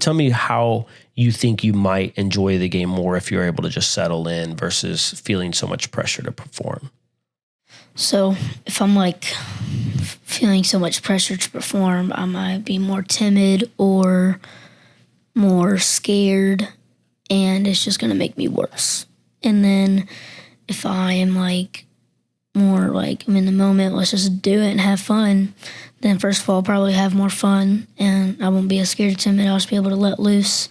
tell me how you think you might enjoy the game more if you're able to just settle in versus feeling so much pressure to perform. So if I'm like feeling so much pressure to perform, I might be more timid or more scared, and it's just going to make me worse. And then if I am like more like I'm in the moment, let's just do it and have fun, then first of all, I'll probably have more fun and I won't be as scared or timid. I'll just be able to let loose.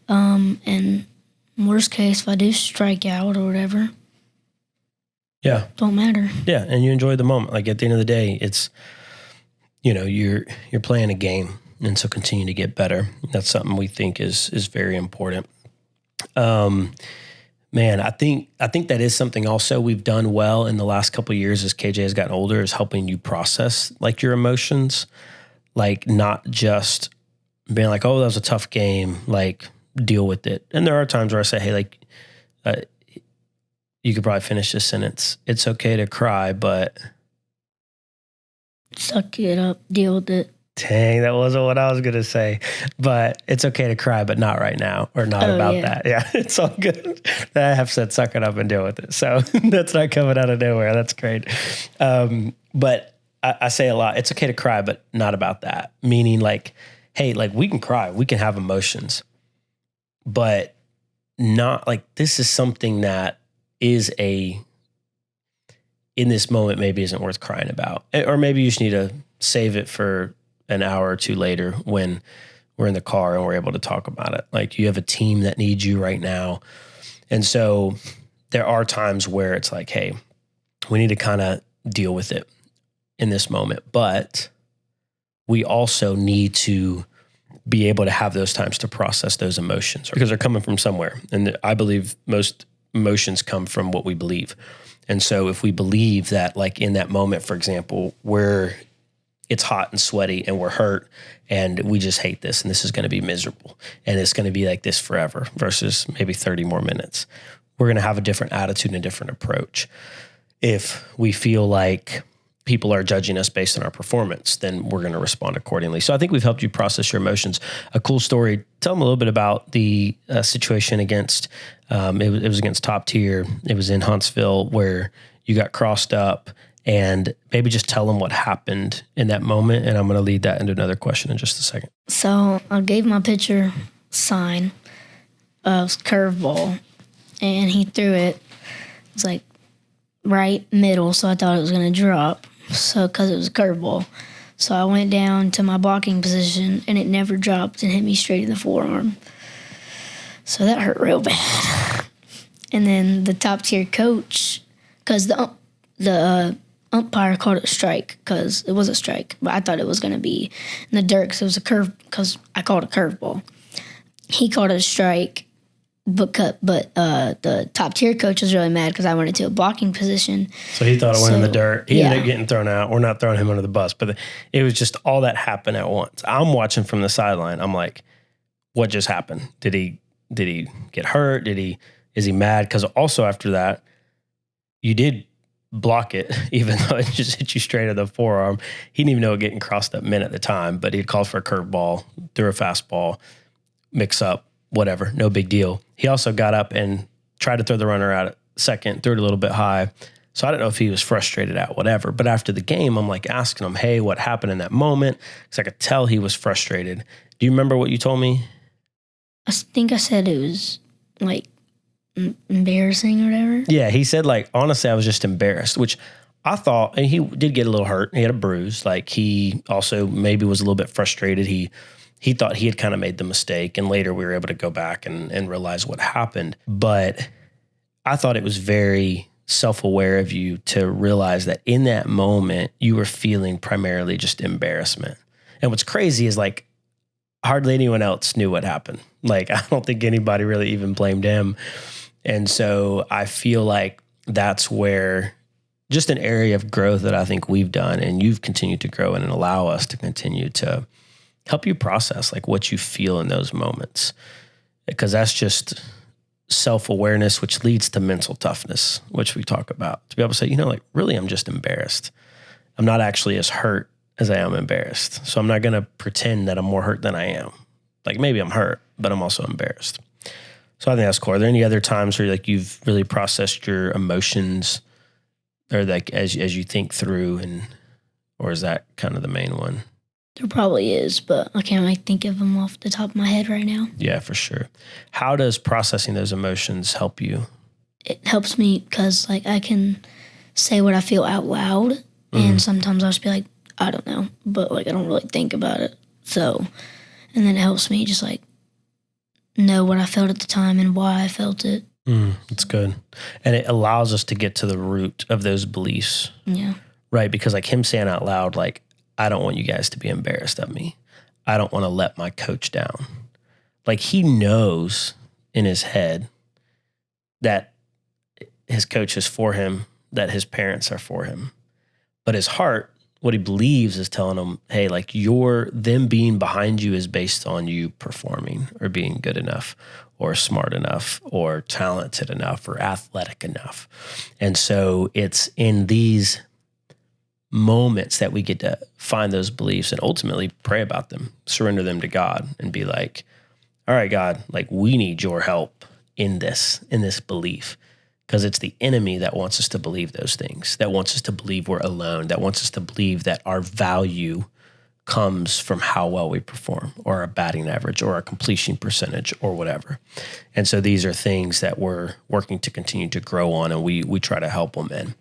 And worst case, if I do strike out or whatever, don't matter. Yeah, and you enjoy the moment. Like at the end of the day, it's, you're playing a game, and so continue to get better. That's something we think is very important. Man, I think that is something also we've done well in the last couple of years as KJ has gotten older, is helping you process like your emotions, like not just being like, oh, that was a tough game, like deal with it. And there are times where I say, hey, like, you could probably finish this sentence. It's okay to cry, but suck it up, deal with it. Dang, that wasn't what I was going to say. But it's okay to cry, but not right now, or not about that. Yeah, it's all good. I have said suck it up and deal with it. So that's not coming out of nowhere. That's great. But I say a lot, it's okay to cry, but not about that. Meaning like, hey, like we can cry, we can have emotions, but not like this is something that is in this moment maybe isn't worth crying about. Or maybe you just need to save it for an hour or two later when we're in the car and we're able to talk about it. Like you have a team that needs you right now. And so there are times where it's like, hey, we need to kind of deal with it in this moment. But we also need to be able to have those times to process those emotions because they're coming from somewhere. And I believe most emotions come from what we believe. And so if we believe that like in that moment, for example, where it's hot and sweaty and we're hurt and we just hate this and this is going to be miserable and it's going to be like this forever versus maybe 30 more minutes, we're going to have a different attitude and a different approach. If we feel like people are judging us based on our performance, then we're going to respond accordingly. So I think we've helped you process your emotions. A cool story. Tell them a little bit about the situation against, it was against Top Tier. It was in Huntsville where you got crossed up, and maybe just tell them what happened in that moment. And I'm going to lead that into another question in just a second. So I gave my pitcher sign of curveball, and he threw it. It was like right middle, so I thought it was going to drop. So because it was a curveball. So I went down to my blocking position, and it never dropped and hit me straight in the forearm. So that hurt real bad. And then the Top Tier coach, because the umpire called it a strike because it was a strike, but I thought it was going to be in the dirt because it was a curve, because I called it a curveball. He called it a strike, but the Top Tier coach was really mad because I went into a blocking position. So he thought it went in the dirt. He ended up getting thrown out. We're not throwing him under the bus, but it was just all that happened at once. I'm watching from the sideline. I'm like, what just happened? Did he get hurt? Is he mad? Because also after that, you did block it, even though it just hit you straight at the forearm. He didn't even know it getting crossed up meant at the time, but he'd called for a curveball, threw a fastball, mix up, whatever, no big deal. He also got up and tried to throw the runner out at second, threw it a little bit high. So I don't know if he was frustrated at whatever, but after the game, I'm like asking him, hey, what happened in that moment? Because I could tell he was frustrated. Do you remember what you told me? I think I said it was like embarrassing or whatever. Yeah, he said like, honestly, I was just embarrassed, which I thought, and he did get a little hurt. He had a bruise. Like he also maybe was a little bit frustrated. He thought he had kind of made the mistake, and later we were able to go back and realize what happened. But I thought it was very self-aware of you to realize that in that moment, you were feeling primarily just embarrassment. And what's crazy is like hardly anyone else knew what happened. Like I don't think anybody really even blamed him. And so I feel like that's where just an area of growth that I think we've done and you've continued to grow in and allow us to continue to help you process like what you feel in those moments. Because that's just self-awareness, which leads to mental toughness, which we talk about. To be able to say, like really, I'm just embarrassed. I'm not actually as hurt as I am embarrassed. So I'm not going to pretend that I'm more hurt than I am. Like maybe I'm hurt, but I'm also embarrassed. So I think that's cool. Are there any other times where like you've really processed your emotions, or like as you think through, or is that kind of the main one? There probably is, but I can't really think of them off the top of my head right now. Yeah, for sure. How does processing those emotions help you? It helps me because like I can say what I feel out loud, and sometimes I'll just be like, I don't know, but like I don't really think about it. So, and then it helps me just like know what I felt at the time and why I felt it. That's good. And it allows us to get to the root of those beliefs. Yeah. Right. Because like him saying out loud, like, I don't want you guys to be embarrassed of me. I don't want to let my coach down. Like he knows in his head that his coach is for him, that his parents are for him. But his heart, what he believes is telling him, hey, like them being behind you is based on you performing or being good enough or smart enough or talented enough or athletic enough. And so it's in these moments that we get to find those beliefs and ultimately pray about them, surrender them to God and be like, all right, God, like we need your help in this belief. Because it's the enemy that wants us to believe those things, that wants us to believe we're alone, that wants us to believe that our value comes from how well we perform or our batting average or our completion percentage or whatever. And so these are things that we're working to continue to grow on, and we try to help them in.